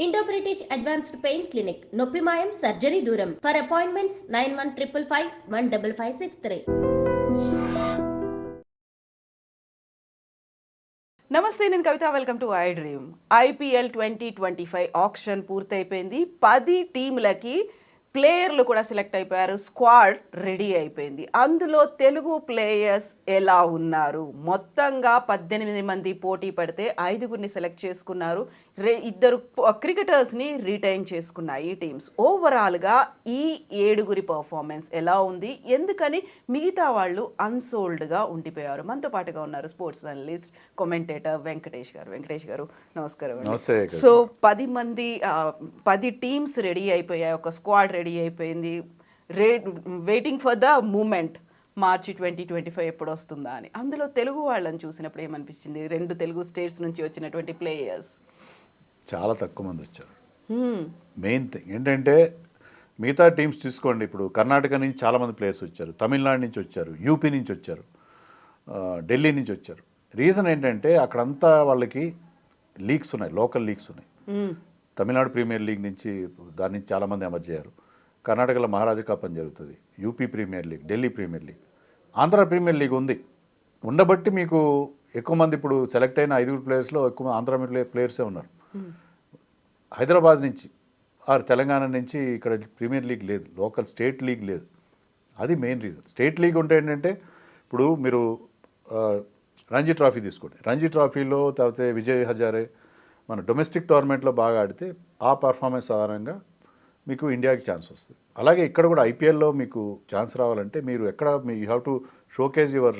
Indo British advanced pain clinic నొప్పి మాయం surgery దూరం ఫర్ అపాయింట్మెంట్స్ 9155515563. నమస్తే, నేను Kavitha. Welcome to I dream. IPL 2025 auction పూర్తయిపోయింది. 10 టీంలకి ప్లేయర్లు కూడా సెలెక్ట్ అయిపోయారు. స్క్వాడ్ రెడీ అయిపోయింది. అందులో తెలుగు ప్లేయర్స్ ఎలా ఉన్నారు? మొత్తంగా 18 మంది పోటీ పడితే 5గురిని సెలెక్ట్ చేసుకున్నారు. 2 క్రికెటర్స్ని రిటైన్ చేసుకున్నాయి ఈ టీమ్స్. ఓవరాల్గా ఈ 7గురి పర్ఫార్మెన్స్ ఎలా ఉంది, ఎందుకని మిగతా వాళ్ళు అన్సోల్డ్గా ఉండిపోయారు? మనతో పాటుగా ఉన్నారు స్పోర్ట్స్ జర్నలిస్ట్, కామెంటేటర్ వెంకటేష్ గారు. నమస్కారం. సో 10 టీమ్స్ రెడీ అయిపోయాయి, ఒక స్క్వాడ్ రెడీ అయిపోయింది. వెయిటింగ్ ఫర్ ద మూమెంట్ మార్చి 2025 ఎప్పుడు వస్తుందా అని. అందులో తెలుగు వాళ్ళని చూసినప్పుడు ఏమనిపించింది? 2 తెలుగు స్టేట్స్ నుంచి వచ్చినటువంటి ప్లేయర్స్ చాలా తక్కువ మంది వచ్చారు. మెయిన్ థింగ్ ఏంటంటే మిగతా టీమ్స్ తీసుకోండి, ఇప్పుడు కర్ణాటక నుంచి చాలామంది ప్లేయర్స్ వచ్చారు, తమిళనాడు నుంచి వచ్చారు, యూపీ నుంచి వచ్చారు, ఢిల్లీ నుంచి వచ్చారు. రీజన్ ఏంటంటే అక్కడంతా వాళ్ళకి లీగ్స్ ఉన్నాయి, లోకల్ లీగ్స్ ఉన్నాయి. తమిళనాడు ప్రీమియర్ లీగ్ నుంచి దాని నుంచి చాలామంది ఎమర్జ్ అయ్యారు. కర్ణాటకలో మహారాజా కప్ అని జరుగుతుంది, UP premier league, Delhi premier league, Andhra premier league ఉంది. ఉండబట్టి మీకు ఎక్కువ మంది ఇప్పుడు సెలెక్ట్ అయిన 5 ప్లేయర్స్లో ఎక్కువ ఆంధ్ర ప్లేయర్సే ఉన్నారు. హైదరాబాద్ నుంచి ఆర్ తెలంగాణ నుంచి ఇక్కడ ప్రీమియర్ లీగ్ లేదు, లోకల్ స్టేట్ లీగ్ లేదు. అది మెయిన్ రీజన్. స్టేట్ లీగ్ ఉంటే ఏంటంటే ఇప్పుడు మీరు రంజీ ట్రాఫీ తీసుకోండి, రంజీ ట్రాఫీలో తర్వాత విజయ్ హజారే మన డొమెస్టిక్ టోర్నమెంట్లో బాగా ఆడితే ఆ పర్ఫార్మెన్స్ ఆధారంగా మీకు ఇండియాకి ఛాన్స్ వస్తుంది. అలాగే ఇక్కడ కూడా ఐపీఎల్లో మీకు ఛాన్స్ రావాలంటే మీరు ఎక్కడ you have to showcase your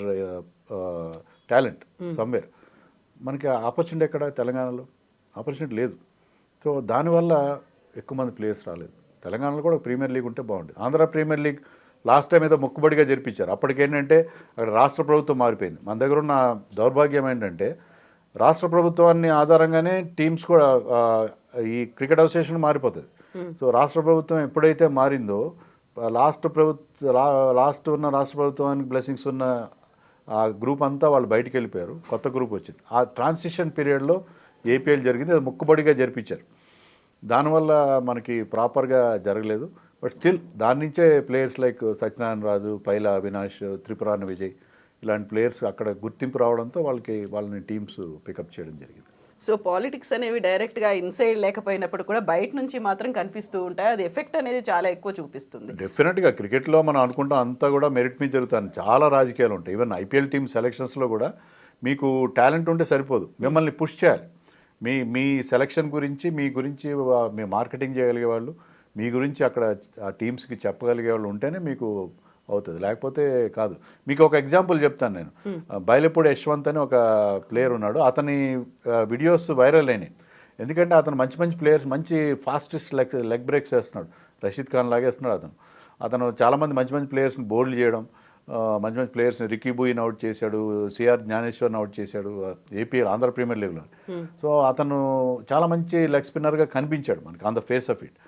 talent somewhere. మనకి ఆపర్చునిటీ ఎక్కడ? తెలంగాణలో ఆపర్చునిటీ లేదు. సో దానివల్ల ఎక్కువ మంది ప్లేయర్స్ రాలేదు. తెలంగాణలో కూడా ప్రీమియర్ లీగ్ ఉంటే బాగుంటుంది. Andhra premier league last time ఏదో మొక్కుబడిగా జరిపించారు. అప్పటికేంటంటే అక్కడ రాష్ట్ర ప్రభుత్వం మారిపోయింది. మన దగ్గర ఉన్న దౌర్భాగ్యం ఏంటంటే రాష్ట్ర ప్రభుత్వాన్ని ఆధారంగానే టీమ్స్ కూడా ఈ క్రికెట్ అసోసియేషన్ మారిపోతుంది. సో రాష్ట్ర ప్రభుత్వం ఎప్పుడైతే మారిందో లాస్ట్ ఉన్న రాష్ట్ర ప్రభుత్వానికి బ్లెస్సింగ్స్ ఉన్న ఆ గ్రూప్ అంతా వాళ్ళు బయటికి వెళ్ళిపోయారు, కొత్త గ్రూప్ వచ్చింది. ఆ ట్రాన్సిషన్ పీరియడ్లో ఏపీఎల్ జరిగింది, అది మొక్కుబడిగా జరిపించారు. దానివల్ల మనకి ప్రాపర్గా జరగలేదు. బట్ స్టిల్ దాని నుంచే ప్లేయర్స్ లైక్ సత్యనారాయణ రాజు, పైలా అవినాష్, త్రిపురాన విజయ్ ఇలాంటి ప్లేయర్స్ అక్కడ గుర్తింపు రావడంతో వాళ్ళని టీమ్స్ పికప్ చేయడం జరిగింది. సో పాలిటిక్స్ అనేవి డైరెక్ట్గా ఇన్సైడ్ లేకపోయినప్పుడు కూడా బయట నుంచి మాత్రం కనిపిస్తూ ఉంటాయి. అది ఎఫెక్ట్ అనేది చాలా ఎక్కువ చూపిస్తుంది. డెఫినెట్గా క్రికెట్లో మనం అనుకుంటాం అంతా కూడా మెరిట్ మీద జరుగుతుంది. చాలా రాజకీయాలు ఉంటాయి. ఈవెన్ ఐపీఎల్ టీమ్ సెలక్షన్స్లో కూడా మీకు టాలెంట్ ఉంటే సరిపోదు, మిమ్మల్ని పుష్ చేయాలి. మీ సెలక్షన్ గురించి మీ మార్కెటింగ్ చేయగలిగే వాళ్ళు, మీ గురించి అక్కడ ఆ టీమ్స్కి చెప్పగలిగే వాళ్ళు ఉంటేనే మీకు అవుతుంది, లేకపోతే కాదు. మీకు ఒక ఎగ్జాంపుల్ చెప్తాను నేను. బైలపూడి యశ్వంత్ అని ఒక ప్లేయర్ ఉన్నాడు. అతని వీడియోస్ వైరల్ అయినాయి. ఎందుకంటే అతను మంచి ప్లేయర్స్, మంచి ఫాస్టెస్ట్ లెగ్ బ్రేక్స్ వేస్తున్నాడు, రషీద్ ఖాన్ లాగేస్తున్నాడు. అతను చాలామంది మంచి ప్లేయర్స్ని బౌల్డ్ చేయడం, మంచి ప్లేయర్స్ని రికీ బూయిని అవుట్ చేశాడు, సిఆర్ జ్ఞానేశ్వర్ని అవుట్ చేశాడు ఏపీఎల్ ఆంధ్ర ప్రీమియర్ లీగ్లో. సో అతను చాలా మంచి లెగ్ స్పిన్నర్గా కనిపించాడు మనకి on the face of it.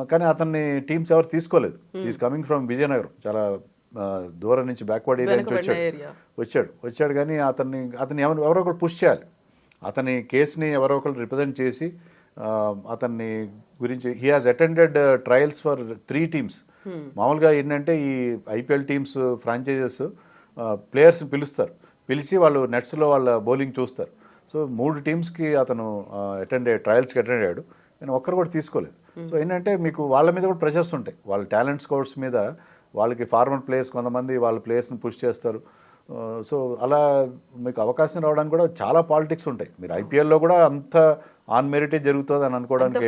కానీ అతన్ని టీమ్స్ ఎవరు తీసుకోలేదు. ఈజ్ కమింగ్ ఫ్రమ్ విజయనగరం, చాలా దూరం నుంచి బ్యాక్వర్డ్ ఏరియా నుంచి వచ్చాడు. కానీ అతన్ని ఎవరో ఒకరు పుష్ చేయాలి. అతని కేసుని ఎవరో ఒకరు రిప్రజెంట్ చేసి అతన్ని గురించి he has attended trials for 3 teams. మామూలుగా ఏంటంటే ఈ ఐపీఎల్ టీమ్స్ ఫ్రాంచైజెస్ ప్లేయర్స్ని పిలిచి వాళ్ళు నెట్స్లో వాళ్ళ బౌలింగ్ చూస్తారు. సో 3 టీమ్స్కి అతను ట్రయల్స్కి అటెండ్ అయ్యాడు, కానీ ఒక్కరు కూడా తీసుకోలేదు. సో ఏంటంటే మీకు వాళ్ళ మీద కూడా ప్రెషర్స్ ఉంటాయి, వాళ్ళ టాలెంట్ స్కౌట్స్ మీద. వాళ్ళకి ఫార్మర్ ప్లేయర్స్ కొంతమంది వాళ్ళ ప్లేయర్స్ని పుష్ చేస్తారు. సో అలా మీకు అవకాశం రావడానికి కూడా చాలా పాలిటిక్స్ ఉంటాయి. మీరు ఐపీఎల్లో కూడా అంత ఆన్ మెరిటే జరుగుతుంది అని అనుకోవడానికి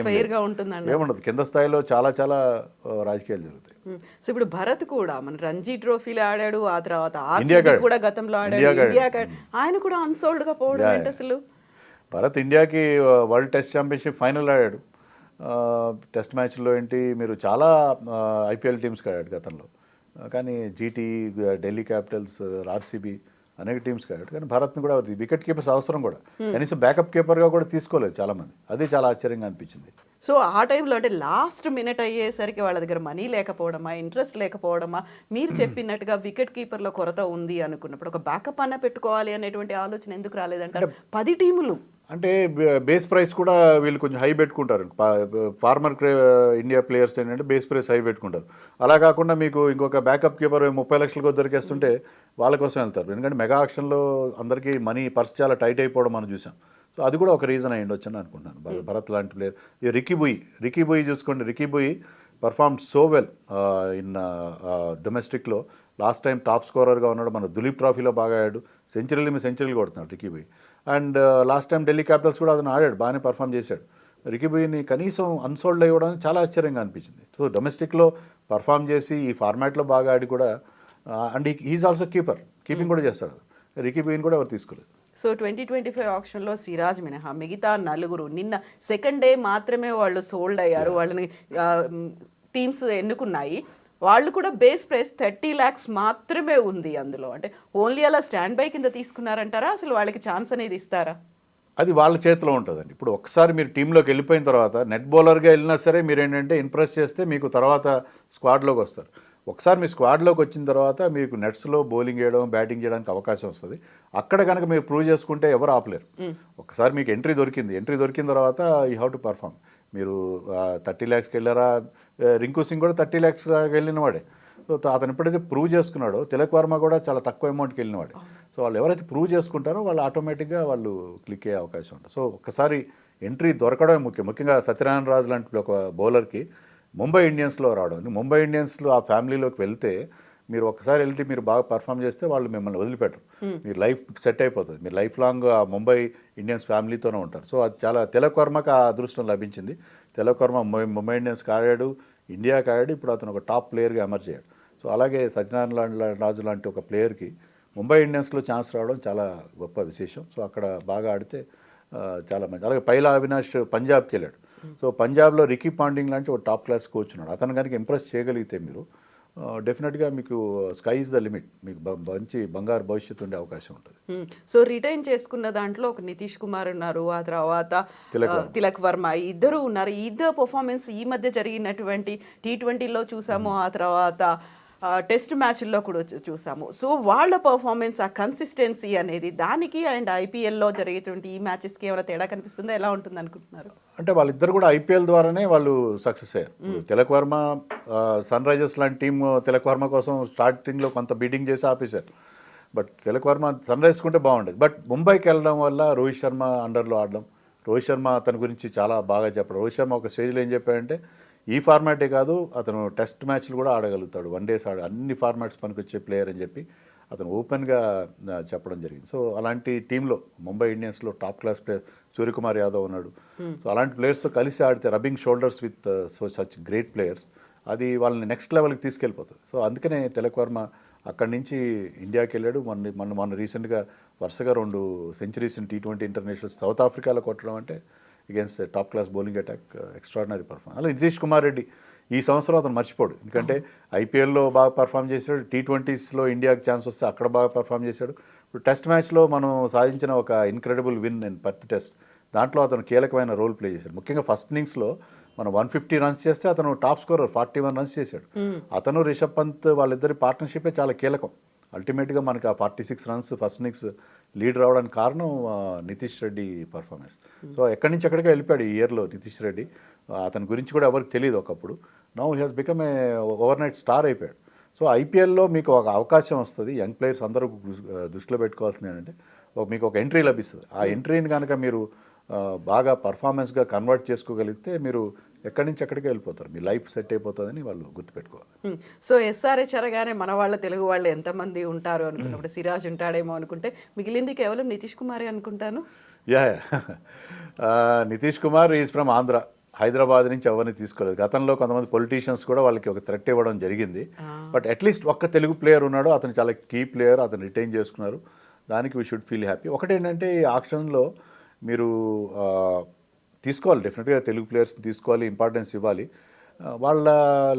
ఏముండదు. కింద స్థాయిలో చాలా రాజకీయాలు జరుగుతాయి. సో ఇప్పుడు భరత్ కూడా మన రంజీ ట్రోఫీలో ఆడాడు, ఆ తర్వాత ఆర్సీబీ కూడా గతంలో ఆడాడు, ఆయన కూడా అన్సోల్డ్ గా పోవడం ఏంటి అసలు? భరత్ ఇండియాకి వరల్డ్ టెస్ట్ ఛాంపియన్షిప్ ఫైనల్ ఆడాడు. టెస్ట్ మ్యాచ్లో ఏంటి మీరు చాలా ఐపీఎల్ టీమ్స్కి ఆడాడు గతంలో. కానీ జీటీ, ఢిల్లీ క్యాపిటల్స్, ఆర్సీబీ అనేక టీమ్స్కి ఆడాడు. కానీ భారత్ని కూడా వికెట్ కీపర్స్ అవసరం కూడా, కనీసం బ్యాకప్ కీపర్గా కూడా తీసుకోలేదు చాలామంది. అదే చాలా ఆశ్చర్యంగా అనిపించింది. సో ఆ టైంలో అంటే లాస్ట్ మినిట్ అయ్యేసరికి వాళ్ళ దగ్గర మనీ లేకపోవడమా, ఇంట్రెస్ట్ లేకపోవడమా, మీరు చెప్పినట్టుగా వికెట్ కీపర్లో కొరత ఉంది అనుకున్నప్పుడు ఒక బ్యాకప్ అన్న పెట్టుకోవాలి అనేటువంటి ఆలోచన ఎందుకు రాలేదంటారు? 10 టీములు అంటే బేస్ ప్రైస్ కూడా వీళ్ళు కొంచెం హై పెట్టుకుంటారు. ఫార్మర్ ఇండియా ప్లేయర్స్ ఏంటంటే బేస్ ప్రైస్ హై పెట్టుకుంటారు. అలా కాకుండా మీకు ఇంకొక బ్యాకప్ కీపర్ 30 లక్షలకు దొరికేస్తుంటే వాళ్ళ కోసం వెళ్తారు. ఎందుకంటే మెగా ఆక్షన్లో అందరికీ మనీ పర్స్ చాలా టైట్ అయిపోవడం మనం చూసాం. సో అది కూడా ఒక రీజన్ అయ్యి ఉండొచ్చు అని అనుకుంటున్నాను. భరత్ లాంటి ప్లేయర్, ఈ రికీ బుయ్ చూసుకోండి. Ricky Bhui perform so well in డొమెస్టిక్లో. లాస్ట్ టైం టాప్ స్కోరర్గా ఉన్నాడు. మన దులీప్ ట్రాఫీలో బాగా ఆడాడు. సెంచరీలు కొడుతున్నాడు Ricky Bhui. And last time Delhi Capitals కూడా అతను ఆడాడు, బాగానే పర్ఫామ్ చేశాడు. రికీ బుయ్ని కనీసం అన్సోల్డ్ అయ్యడానికి చాలా ఆశ్చర్యంగా అనిపించింది. సో డొమెస్టిక్లో పర్ఫామ్ చేసి ఈ ఫార్మాట్లో బాగా ఆడి కూడా, అండ్ ఈజ్ ఆల్సో కీపింగ్ కూడా చేస్తాడు. రికీ బుయ్ని కూడా ఎవరు తీసుకోలేదు. సో 2025 ఆప్షన్లో సిరాజ్ మినహా మిగతా నలుగురు నిన్న సెకండ్ డే మాత్రమే వాళ్ళు సోల్డ్ అయ్యారు. వాళ్ళని టీమ్స్ ఎన్నుకున్నాయి. వాళ్ళు కూడా బేస్ ప్రైస్ 30 lakhs మాత్రమే ఉంది అందులో. అంటే ఓన్లీ అలా స్టాండ్ బై కింద తీసుకున్నారంటారా, అసలు వాళ్ళకి ఛాన్స్ అనేది ఇస్తారా? అది వాళ్ళ చేతిలో ఉంటుందండి. ఇప్పుడు ఒకసారి మీరు టీంలోకి వెళ్ళిపోయిన తర్వాత నెట్ బౌలర్గా వెళ్ళినా సరే మీరు ఏంటంటే ఇంప్రెస్ చేస్తే మీకు తర్వాత స్క్వాడ్లోకి వస్తారు. ఒకసారి మీ స్క్వాడ్లోకి వచ్చిన తర్వాత మీకు నెట్స్లో బౌలింగ్ చేయడం, బ్యాటింగ్ చేయడానికి అవకాశం వస్తుంది. అక్కడ కనుక మీరు ప్రూవ్ చేసుకుంటే ఎవరు ఆపలేరు. ఒకసారి మీకు ఎంట్రీ దొరికిన తర్వాత యూ హ్యావ్ టు పర్ఫామ్. మీరు 30 lakhsకి వెళ్ళారా, రింకు సింగ్ కూడా 30 lakhs వెళ్ళిన వాడే. సో అతను ఎప్పుడైతే ప్రూవ్ చేసుకున్నాడో, తిలక్ వర్మ కూడా చాలా తక్కువ అమౌంట్కి వెళ్ళినవాడే. సో వాళ్ళు ఎవరైతే ప్రూవ్ చేసుకుంటారో వాళ్ళు ఆటోమేటిక్గా వాళ్ళు క్లిక్ అయ్యే అవకాశం ఉంటుంది. సో ఒక్కసారి ఎంట్రీ దొరకడమే ముఖ్యంగా సత్యనారాయణ రాజు లాంటి ఒక బౌలర్కి ముంబై ఇండియన్స్లో రావడం. ముంబై ఇండియన్స్లో ఆ ఫ్యామిలీలోకి వెళ్తే మీరు ఒక్కసారి వెళ్తే మీరు బాగా పర్ఫామ్ చేస్తే వాళ్ళు మిమ్మల్ని వదిలిపెట్టరు. మీరు లైఫ్ సెట్ అయిపోతుంది. మీరు లైఫ్ లాంగ్ ఆ ముంబై ఇండియన్స్ ఫ్యామిలీతోనే ఉంటారు. సో అది చాలా తిలక్ వర్మకి ఆ అదృష్టం లభించింది. తిలక్ వర్మ ముంబై ఇండియన్స్కి ఆడాడు, ఇండియాకి ఆడాడు. ఇప్పుడు అతను ఒక టాప్ ప్లేయర్గా ఎమర్జ్ అయ్యాడు. సో అలాగే సత్యనారాయణ రాజు లాంటి ఒక ప్లేయర్కి ముంబై ఇండియన్స్లో ఛాన్స్ రావడం చాలా గొప్ప విశేషం. సో అక్కడ బాగా ఆడితే చాలా మంచి. అలాగే పైలా అవినాష్ పంజాబ్కి వెళ్ళాడు. సో పంజాబ్లో రికీ పాండింగ్ లాంటి ఒక టాప్ క్లాస్ కోచ్ ఉన్నాడు. అతను కనుక ఇంప్రెస్ చేయగలిగితే మీరు డెఫినెట్గా మీకు స్కై ఇస్ ద లిమిట్, మీకు మంచి బంగారు భవిష్యత్తు ఉండే అవకాశం ఉంటుంది. సో రిటైన్ చేసుకున్న దాంట్లో ఒక నితీష్ కుమార్ ఉన్నారు, ఆ తర్వాత తిలక్ వర్మ, ఇద్దరు ఉన్నారు. ఇద్దరు పర్ఫార్మెన్స్ ఈ మధ్య జరిగినటువంటి T20లో చూసాము, ఆ తర్వాత టెస్ట్ మ్యాచ్ల్లో కూడా చూసాము. సో వాళ్ళ పర్ఫార్మెన్స్, ఆ కన్సిస్టెన్సీ అనేది దానికి అండ్ ఐపీఎల్లో జరిగేటువంటి ఈ మ్యాచెస్కి ఏమైనా తేడా కనిపిస్తుందా, ఎలా ఉంటుంది అనుకుంటున్నారు? అంటే వాళ్ళిద్దరు కూడా ఐపీఎల్ ద్వారానే వాళ్ళు సక్సెస్ అయ్యారు. తిలక్ వర్మ సన్ రైజర్స్ లాంటి టీం తిలక్ వర్మ కోసం స్టార్టింగ్లో కొంత బీటింగ్ చేసి ఆపేశారు. But Tilak Varma Sunrisers కుంటే బాగుండేది. బట్ ముంబైకి వెళ్ళడం వల్ల రోహిత్ శర్మ అండర్లో ఆడడం, రోహిత్ శర్మ అతని గురించి చాలా బాగా చెప్పడం. రోహిత్ శర్మ ఒక స్టేజ్లో ఏం చెప్పాడంటే ఈ ఫార్మాటే కాదు, అతను టెస్ట్ మ్యాచ్లు కూడా ఆడగలుగుతాడు, వన్ డేస్ అన్ని ఫార్మాట్స్ పనికొచ్చే ప్లేయర్ అని చెప్పి అతను ఓపెన్గా చెప్పడం జరిగింది. సో అలాంటి టీంలో ముంబై ఇండియన్స్లో top class player Suryakumar Yadav ఉన్నాడు. సో అలాంటి ప్లేయర్స్తో కలిసి ఆడితే rubbing shoulders with so such great players, అది వాళ్ళని నెక్స్ట్ లెవెల్కి తీసుకెళ్ళిపోతుంది. సో అందుకనే తిలక్ వర్మ అక్కడి నుంచి ఇండియాకి వెళ్ళాడు. మొన్న రీసెంట్గా వరుసగా 2 సెంచరీస్ T20 ఇంటర్నేషనల్స్ సౌత్ ఆఫ్రికాలో కొట్టడం అంటే against top class bowling attack, extraordinary performance. అలా నితీష్ కుమార్ రెడ్డి ఈ సంవత్సరం అతను మర్చిపోడు. ఎందుకంటే ఐపీఎల్లో బాగా పర్ఫామ్ చేశాడు, T20స్లో ఇండియాకి ఛాన్స్ వస్తే అక్కడ బాగా పర్ఫామ్ చేశాడు. ఇప్పుడు టెస్ట్ మ్యాచ్లో మనం సాధించిన ఒక incredible win in Perth test, దాంట్లో అతను కీలకమైన రోల్ ప్లే చేశాడు. ముఖ్యంగా ఫస్ట్ ఇన్నింగ్స్లో మనం 150 రన్స్ చేస్తే అతను టాప్ స్కోరర్ 41 రన్స్ చేశాడు. అతను రిషబ్ పంత్ వాళ్ళిద్దరి పార్ట్నర్షిపే చాలా కీలకం. అల్టిమేట్గా మనకి ఆ 46 రన్స్ ఫస్ట్ ఇన్నింగ్స్ లీడ్ రావడానికి కారణం నితీష్ రెడ్డి పర్ఫార్మెన్స్. సో ఎక్కడి నుంచి ఎక్కడికి వెళ్ళిపోయాడు ఈ ఇయర్లో నితీష్ రెడ్డి. అతని గురించి కూడా ఎవరికి తెలియదు ఒకప్పుడు. Now he has become a over night star అయిపోయాడు. సో ఐపీఎల్లో మీకు ఒక అవకాశం వస్తుంది. యంగ్ ప్లేయర్స్ అందరూ దృష్టిలో పెట్టుకోవాల్సింది ఏంటంటే మీకు ఒక ఎంట్రీ లభిస్తుంది. ఆ ఎంట్రీని కనుక మీరు బాగా పర్ఫార్మెన్స్గా కన్వర్ట్ చేసుకోగలిగితే మీరు ఎక్కడి నుంచి ఎక్కడికి వెళ్ళిపోతారు, మీ లైఫ్ సెట్ అయిపోతుందని వాళ్ళు గుర్తుపెట్టుకోవాలి. సో ఎస్ఆర్హెచ్ అనగానే మన వాళ్ళ తెలుగు వాళ్ళు ఎంతమంది ఉంటారు అనుకున్నప్పుడు సిరాజ్ ఉంటాడేమో అనుకుంటే మిగిలింది కేవలం నితీష్ కుమారే అనుకుంటాను. Yeah Nitish Kumar is from Andhra, Hyderabad నుంచి ఎవరిని తీసుకోలేదు. గతంలో కొంతమంది పొలిటీషియన్స్ కూడా వాళ్ళకి ఒక థ్రెట్ ఇవ్వడం జరిగింది. బట్ అట్లీస్ట్ ఒక్క తెలుగు ప్లేయర్ ఉన్నాడు, అతను చాలా కీ ప్లేయర్, అతను రిటైన్ చేసుకున్నారు. దానికి వీ షుడ్ ఫీల్ హ్యాపీ. ఒకటేంటంటే ఈ ఆక్షన్లో మీరు తీసుకోవాలి, డెఫినెట్గా తెలుగు ప్లేయర్స్ తీసుకోవాలి, ఇంపార్టెన్స్ ఇవ్వాలి. వాళ్ళ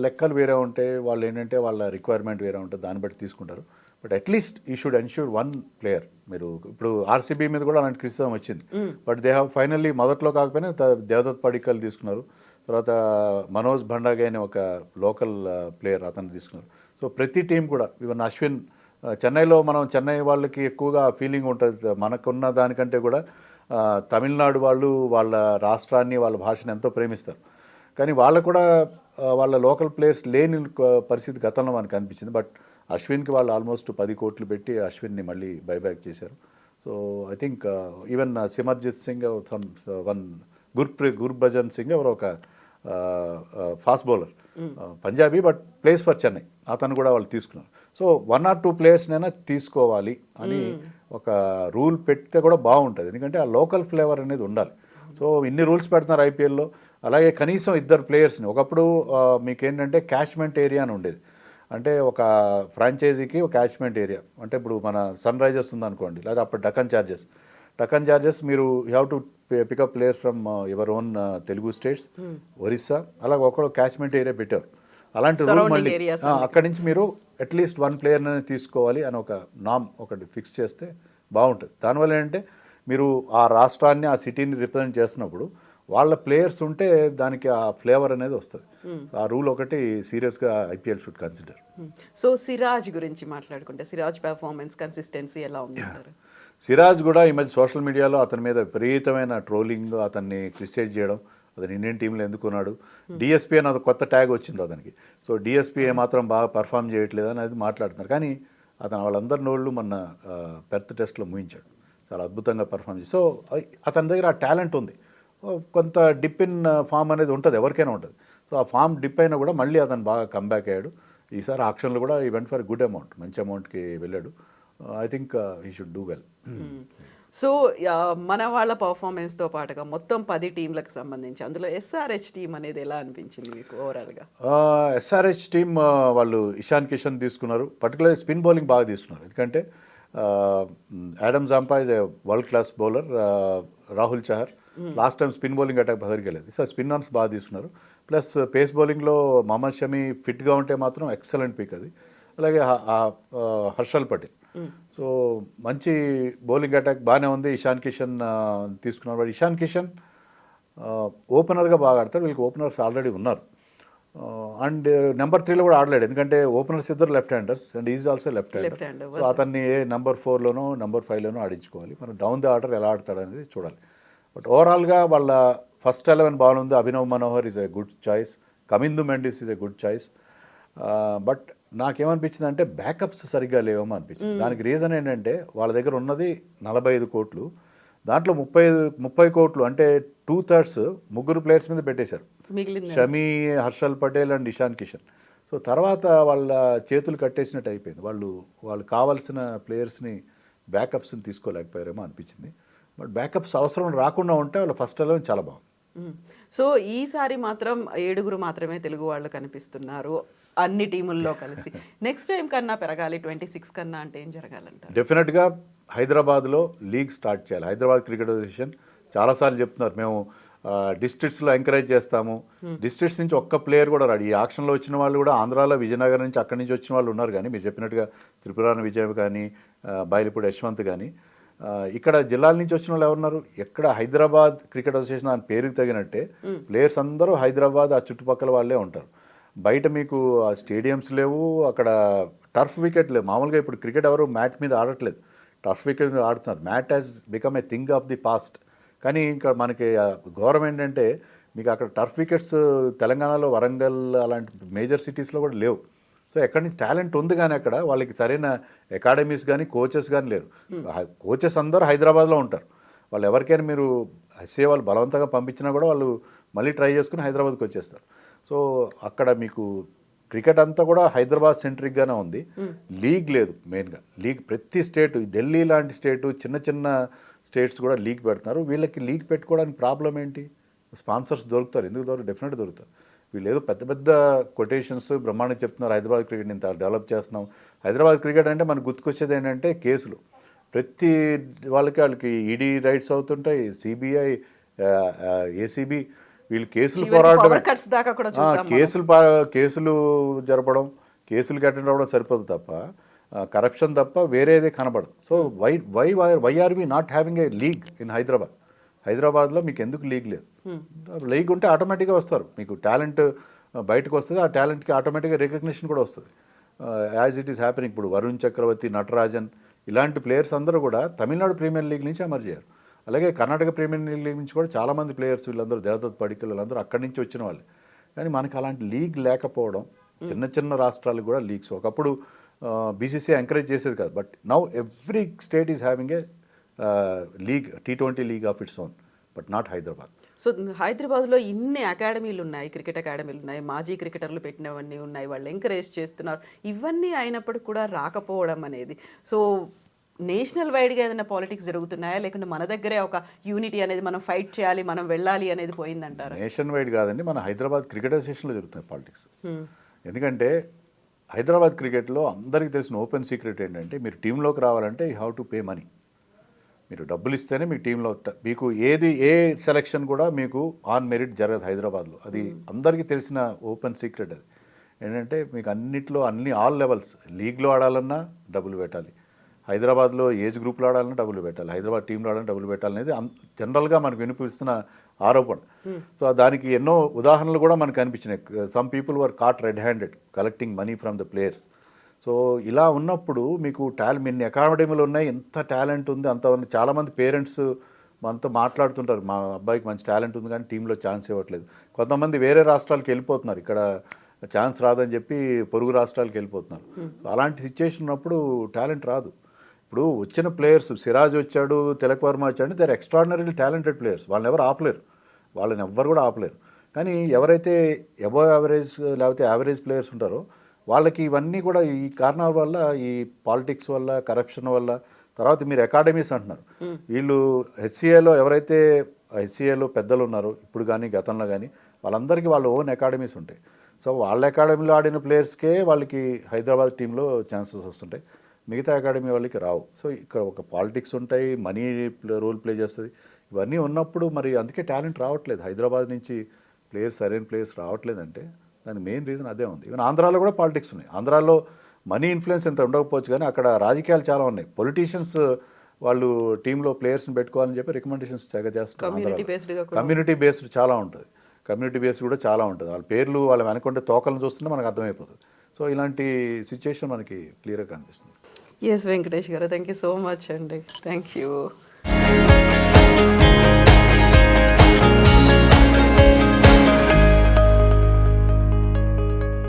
లెక్కలు వేరే ఉంటాయి, వాళ్ళు ఏంటంటే వాళ్ళ రిక్వైర్మెంట్ వేరే ఉంటుంది, దాన్ని బట్టి తీసుకుంటారు. But at least you should ensure 1 player. మీరు ఇప్పుడు ఆర్సీబీ మీద కూడా అలాంటి క్రిటిసిజం వచ్చింది. బట్ దే హ్యావ్ ఫైనల్లీ మొదట్లో కాకపోయినా దేవదత్ పడిక్కల్ తీసుకున్నారు, తర్వాత మనోజ్ భండాగే అనే ఒక లోకల్ ప్లేయర్ అతను తీసుకున్నారు. సో ప్రతి టీం కూడా ఈవెన్ అశ్విన్, చెన్నైలో మనం చెన్నై వాళ్ళకి ఎక్కువగా ఫీలింగ్ ఉంటుంది, మనకున్న దానికంటే కూడా తమిళనాడు వాళ్ళు వాళ్ళ రాష్ట్రాన్ని వాళ్ళ భాషని ఎంతో ప్రేమిస్తారు. కానీ వాళ్ళకు కూడా వాళ్ళ లోకల్ ప్లేయర్స్ లేని పరిస్థితి గతంలో మనకు అనిపించింది. బట్ అశ్విన్కి వాళ్ళు ఆల్మోస్ట్ 10 కోట్లు పెట్టి అశ్విన్ని మళ్ళీ బైబ్యాక్ చేశారు. So I think even Simarjit Singh one Gurbhajan Singh ఎవరో ఒక fast bowler Punjabi but plays for Chennai, అతను కూడా వాళ్ళు తీసుకున్నారు. సో 1 or 2 ప్లేయర్స్నైనా తీసుకోవాలి అని ఒక రూల్ పెడితే కూడా బాగుంటుంది. ఎందుకంటే ఆ లోకల్ ఫ్లేవర్ అనేది ఉండాలి. సో ఇన్ని రూల్స్ పెడుతున్నారు ఐపీఎల్లో. అలాగే కనీసం 2 ప్లేయర్స్ని ఒకప్పుడు మీకేంటంటే క్యాచ్మెంట్ ఏరియా అని ఉండేది. అంటే ఒక ఫ్రాంచైజీకి ఒక క్యాచ్మెంట్ ఏరియా అంటే ఇప్పుడు మన సన్ రైజర్స్ ఉందనుకోండి, లేదా అప్పుడు డక్కన్ చార్జెస్ మీరు you have to pick up players from your own Telugu states, Orissa, అలాగే ఒక క్యాచ్మెంట్ ఏరియా పెట్టారు. అలాంటి రూల్ మళ్ళీ అక్కడి నుంచి మీరు అట్లీస్ట్ 1 ప్లేయర్ని తీసుకోవాలి అని ఒక నామ్ ఒకటి ఫిక్స్ చేస్తే బాగుంటుంది. దానివల్ల ఏంటంటే మీరు ఆ రాష్ట్రాన్ని ఆ సిటీని రిప్రజెంట్ చేస్తున్నప్పుడు వాళ్ళ ప్లేయర్స్ ఉంటే దానికి ఆ ఫ్లేవర్ అనేది వస్తుంది. ఆ రూల్ ఒకటి సీరియస్గా IPL should consider. So Siraj గురించి మాట్లాడుకుంటే సిరాజ్ పెర్ఫార్మెన్స్ కన్సిస్టెన్సీ ఎలా ఉంది? సిరాజ్ కూడా ఈ మధ్య సోషల్ మీడియాలో అతని మీద విపరీతమైన ట్రోలింగ్, అతన్ని క్రిటిసైజ్ చేయడం, అతను ఇండియన్ టీంలో ఎందుకున్నాడు, డిఎస్పీ అని కొత్త ట్యాగ్ వచ్చింది అతనికి. సో డిఎస్పీ ఏమాత్రం బాగా పర్ఫామ్ చేయట్లేదు అనేది మాట్లాడుతున్నారు. కానీ అతను వాళ్ళందరి నోళ్ళు మొన్న పెర్త్ టెస్ట్లో ముగించాడు, చాలా అద్భుతంగా పర్ఫామ్ చేసి. సో అతని దగ్గర ఆ టాలెంట్ ఉంది. కొంత డిప్ ఇన్ ఫామ్ అనేది ఉంటుంది, ఎవరికైనా ఉంటుంది. సో ఆ ఫామ్ డిప్ అయినా కూడా మళ్ళీ అతను బాగా కంబ్యాక్ అయ్యాడు. ఈసారి ఆక్షన్లో కూడా ఈ వెంట్ ఫర్ గుడ్ అమౌంట్, మంచి అమౌంట్కి వెళ్ళాడు. I think he should do well. So మన వాళ్ళ పర్ఫార్మెన్స్తో పాటుగా మొత్తం 10 టీంలకు సంబంధించి అందులో ఎస్ఆర్హెచ్ టీం అనేది ఎలా అనిపించింది మీకు ఓవరాల్గా? ఎస్ఆర్హెచ్ టీం వాళ్ళు ఇషాన్ కిషన్ తీసుకున్నారు, పర్టికులర్లీ స్పిన్ బౌలింగ్ బాగా తీసుకున్నారు. ఎందుకంటే Adam Zampa is a world class bowler, Rahul Chahar last time spin bowling attack బదిరికెళ్ళేది. సో స్పిన్ ఆన్స్ బాగా తీసుకున్నారు. ప్లస్ పేస్ బౌలింగ్లో మహమ్మద్ షమి ఫిట్గా ఉంటే మాత్రం ఎక్సలెంట్ పిక్ అది. అలాగే హర్షల్ పటేల్. సో మంచి బౌలింగ్ అటాక్ బాగానే ఉంది. ఇషాన్ కిషన్ తీసుకున్నారు. బట్ ఇషాన్ కిషన్ ఓపెనర్గా బాగా ఆడతాడు, వీళ్ళకి ఓపెనర్స్ ఆల్రెడీ ఉన్నారు. అండ్ నెంబర్ 3లో కూడా ఆడలేడు, ఎందుకంటే ఓపెనర్స్ ఇద్దరు left handers and is also left hander. So అతన్ని నెంబర్ 4లోనో నెంబర్ 5లోనో ఆడించుకోవాలి. మనం డౌన్ ది ఆర్డర్ ఎలా ఆడతాడు అనేది చూడాలి. బట్ ఓవరాల్గా వాళ్ళ ఫస్ట్ 11 బాగుంది. Abhinav Manohar is a good choice, Kamindu Mendis is a good choice. But నాకేమనిపించింది అంటే బ్యాకప్స్ సరిగ్గా లేవేమో అనిపించింది. దానికి రీజన్ ఏంటంటే వాళ్ళ దగ్గర ఉన్నది 45 కోట్లు, దాంట్లో 30 కోట్లు అంటే 2/3 ముగ్గురు ప్లేయర్స్ మీద పెట్టేశారు, షమి, హర్షల్ పటేల్ అండ్ ఇషాన్ కిషన్. సో తర్వాత వాళ్ళ చేతులు కట్టేసినట్టు అయిపోయింది. వాళ్ళు కావాల్సిన ప్లేయర్స్ని బ్యాకప్స్ని తీసుకోలేకపోయారేమో అనిపించింది. బట్ బ్యాకప్స్ అవసరం రాకుండా ఉంటే వాళ్ళ ఫస్ట్ 11 చాలా బాగుంది. సో ఈసారి మాత్రం 7 మాత్రమే తెలుగు వాళ్ళు కనిపిస్తున్నారు అన్ని టీముల్లో కలిసి. నెక్స్ట్ టైం కన్నా పెరగాలి, 26 కన్నా అంటే ఏం జరగాలంటారు? డెఫినెట్గా హైదరాబాద్లో లీగ్ స్టార్ట్ చేయాలి. హైదరాబాద్ క్రికెట్ అసోసియేషన్ చాలాసార్లు చెప్తున్నారు, మేము డిస్ట్రిక్ట్స్లో ఎంకరేజ్ చేస్తాము. డిస్ట్రిక్ట్స్ నుంచి ఒక్క ప్లేయర్ కూడా రాడు. ఈ ఆక్షన్లో వచ్చిన వాళ్ళు కూడా ఆంధ్రాలో విజయనగరం నుంచి అక్కడి నుంచి వచ్చిన వాళ్ళు ఉన్నారు. కానీ మీరు చెప్పినట్టుగా త్రిపురాన విజయ్ కానీ బయలుపూడి యశ్వంత్ కానీ ఇక్కడ జిల్లాల నుంచి వచ్చిన వాళ్ళు ఎవరున్నారు? ఎక్కడ హైదరాబాద్ క్రికెట్ అసోసియేషన్ అని పేరుకి తగినట్టే ప్లేయర్స్ అందరూ హైదరాబాద్ ఆ చుట్టుపక్కల వాళ్ళే ఉంటారు. బయట మీకు ఆ స్టేడియంస్ లేవు, అక్కడ టర్ఫ్ వికెట్ లేవు. మామూలుగా ఇప్పుడు క్రికెట్ ఎవరు మ్యాట్ మీద ఆడట్లేదు, టర్ఫ్ వికెట్ మీద ఆడుతున్నారు. Mat has become a thing of the past. కానీ ఇంకా మనకి గౌరవం ఏంటంటే మీకు అక్కడ టర్ఫ్ వికెట్స్ తెలంగాణలో వరంగల్ అలాంటి మేజర్ సిటీస్లో కూడా లేవు. సో ఎక్కడి నుంచి టాలెంట్ ఉంది, కానీ అక్కడ వాళ్ళకి సరైన అకాడమీస్ కానీ కోచెస్ కానీ లేరు. కోచెస్ అందరూ హైదరాబాద్లో ఉంటారు. వాళ్ళు ఎవరికైనా మీరు ఎస్ఏ వాళ్ళు బలవంతంగా పంపించినా కూడా వాళ్ళు మళ్ళీ ట్రై చేసుకుని హైదరాబాద్కి వచ్చేస్తారు. సో అక్కడ మీకు క్రికెట్ అంతా కూడా హైదరాబాద్ సెంట్రిక్గానే ఉంది. లీగ్ లేదు. మెయిన్గా లీగ్ ప్రతి స్టేట్, ఢిల్లీ లాంటి స్టేటు, చిన్న చిన్న స్టేట్స్ కూడా లీగ్ పెడుతున్నారు. వీళ్ళకి లీగ్ పెట్టుకోవడానికి ప్రాబ్లం ఏంటి? స్పాన్సర్స్ దొరుకుతారు. ఎందుకు దొరుకుతారు? డెఫినెట్గా దొరుకుతారు. వీళ్ళు ఏదో పెద్ద పెద్ద కొటేషన్స్ బ్రహ్మాండంగా చెప్తున్నారు, హైదరాబాద్ క్రికెట్ ఇంత డెవలప్ చేస్తున్నాం. హైదరాబాద్ క్రికెట్ అంటే మనకు గుర్తుకొచ్చేది ఏంటంటే కేసులు. ప్రతి వాళ్ళకి ఈడీ రైట్స్ అవుతుంటాయి, సిబిఐ, ఏసీబీ, వీళ్ళు కేసులు పోరాడడం, కేసులు జరపడం, కేసులు అటెండ్ అవ్వడం సరిపోదు తప్ప కరప్షన్ తప్ప వేరేదే కనబడదు. So why are we not having a league in Hyderabad? హైదరాబాద్లో మీకు ఎందుకు లీగ్ లేదు? లీగ్ ఉంటే ఆటోమేటిక్గా వస్తారు. మీకు టాలెంట్ బయటకు వస్తుంది, ఆ టాలెంట్కి ఆటోమేటిక్గా రికగ్నిషన్ కూడా వస్తుంది. As it is happening. ఇప్పుడు వరుణ్ చక్రవర్తి, నటరాజన్ ఇలాంటి ప్లేయర్స్ అందరూ కూడా తమిళనాడు ప్రీమియర్ లీగ్ నుంచి ఎమర్జ్ అయ్యారు. అలాగే కర్ణాటక ప్రీమియర్ లీగ్ నుంచి కూడా చాలామంది ప్లేయర్స్ వీళ్ళందరూ దేవదత్ పడికల్ వీళ్ళందరూ అక్కడి నుంచి వచ్చిన వాళ్ళు. కానీ మనకి అలాంటి లీగ్ లేకపోవడం, చిన్న చిన్న రాష్ట్రాలకు కూడా లీగ్స్ ఒకప్పుడు బీసీసీఐ ఎంకరేజ్ చేసేది కాదు. But now every state is having a league, T20 league of its own, but not Hyderabad. So హైదరాబాద్లో ఇన్ని అకాడమీలు ఉన్నాయి, క్రికెట్ అకాడమీలు ఉన్నాయి, మాజీ క్రికెటర్లు పెట్టినవన్నీ ఉన్నాయి, వాళ్ళు ఎంకరేజ్ చేస్తున్నారు. ఇవన్నీ అయినప్పటికీ కూడా రాకపోవడం అనేది, సో నేషనల్ వైడ్గా ఏదైనా పాలిటిక్స్ జరుగుతున్నాయా, లేకుంటే మన దగ్గరే ఒక యూనిటీ అనేది మనం ఫైట్ చేయాలి, మనం వెళ్ళాలి అనేది పోయిందంటారా? నేషన్ వైడ్ కాదండి, మన హైదరాబాద్ క్రికెట్ అసోసియేషన్లో జరుగుతుంది పాలిటిక్స్. ఎందుకంటే హైదరాబాద్ క్రికెట్లో అందరికీ తెలిసిన ఓపెన్ సీక్రెట్ ఏంటంటే, మీరు టీంలోకి రావాలంటే you have to pay money. మీరు డబ్బులు ఇస్తేనే మీ టీంలో మీకు ఏ సెలక్షన్ కూడా మీకు ఆన్ మెరిట్ జరగదు హైదరాబాద్లో. అది అందరికీ తెలిసిన ఓపెన్ సీక్రెట్. అది ఏంటంటే మీకు అన్నిట్లో ఆల్ లెవెల్స్, లీగ్లో ఆడాలన్నా డబ్బులు పెట్టాలి, హైదరాబాద్లో ఏజ్ గ్రూప్లో ఆడాలన్నా డబ్బులు పెట్టాలి, హైదరాబాద్ టీంలో ఆడాలన్నా డబ్బులు పెట్టాలనేది జనరల్గా మనకు వినిపిస్తున్న ఆరోపణ. సో దానికి ఎన్నో ఉదాహరణలు కూడా మనకు అనిపించినాయి. Some people were caught red handed collecting money from the players. So ఇలా ఉన్నప్పుడు మీకు ఎన్ని అకాడమీలు ఉన్నాయి, ఎంత టాలెంట్ ఉంది, అంత చాలామంది పేరెంట్స్ మనతో మాట్లాడుతుంటారు, మా అబ్బాయికి మంచి టాలెంట్ ఉంది కానీ టీంలో ఛాన్స్ ఇవ్వట్లేదు. కొంతమంది వేరే రాష్ట్రాలకు వెళ్ళిపోతున్నారు, ఇక్కడ ఛాన్స్ రాదని చెప్పి పొరుగు రాష్ట్రాలకు వెళ్ళిపోతున్నారు. అలాంటి సిచ్యుయేషన్ ఉన్నప్పుడు టాలెంట్ రాదు. ఇప్పుడు వచ్చిన ప్లేయర్స్, సిరాజ్ వచ్చాడు, తిలక్ వర్మ వచ్చాడు, they are extraordinary talented players, వాళ్ళని ఎవరు ఆపలేరు, వాళ్ళని ఎవ్వరు కూడా ఆపలేరు. కానీ ఎవరైతే అబవ్ యావరేజ్ లేకపోతే యావరేజ్ ప్లేయర్స్ ఉంటారో వాళ్ళకి ఇవన్నీ కూడా ఈ కారణాల వల్ల, ఈ పాలిటిక్స్ వల్ల, కరప్షన్ వల్ల, తర్వాత మీరు అకాడమీస్ అంటున్నారు, వీళ్ళు హెచ్సిఏలో ఎవరైతే హెచ్సిఏలో పెద్దలు ఉన్నారో ఇప్పుడు కానీ గతంలో కానీ వాళ్ళందరికీ వాళ్ళ ఓన్ అకాడమీస్ ఉంటాయి. సో వాళ్ళ అకాడమీలో ఆడిన ప్లేయర్స్కే వాళ్ళకి హైదరాబాద్ టీంలో ఛాన్సెస్ వస్తుంటాయి, మిగతా అకాడమీ వాళ్ళకి రావు. సో ఇక్కడ ఒక పాలిటిక్స్ ఉంటాయి, మనీ రోల్ ప్లే చేస్తుంది, ఇవన్నీ ఉన్నప్పుడు మరి అందుకే టాలెంట్ రావట్లేదు హైదరాబాద్ నుంచి, ప్లేయర్స్ సరైన ప్లేయర్స్ రావట్లేదంటే దానికి మెయిన్ రీజన్ అదే ఉంది. ఈవెన్ ఆంధ్రాలో కూడా పాలిటిక్స్ ఉన్నాయి. ఆంధ్రాలో మనీ ఇన్ఫ్లుయెన్స్ ఎంత ఉండకపోవచ్చు కానీ అక్కడ రాజకీయాలు చాలా ఉన్నాయి. పొలిటీషియన్స్ వాళ్ళు టీంలో ప్లేయర్స్ని పెట్టుకోవాలని చెప్పి రికమెండేషన్స్ తెగ చేస్తారు. కమ్యూనిటీ బేస్డ్ చాలా ఉంటుంది, కమ్యూనిటీ బేస్డ్ కూడా చాలా ఉంటుంది. వాళ్ళ పేర్లు వాళ్ళ వెనకుంటే తోకలను చూస్తుంటే మనకు అర్థమైపోతుంది. సో ఇలాంటి సిచ్యుయేషన్ మనకి క్లియర్గా కనిపిస్తుంది. ఎస్ వెంకటేష్ గారు, థ్యాంక్ యూ సో మచ్ అండి. Thank you.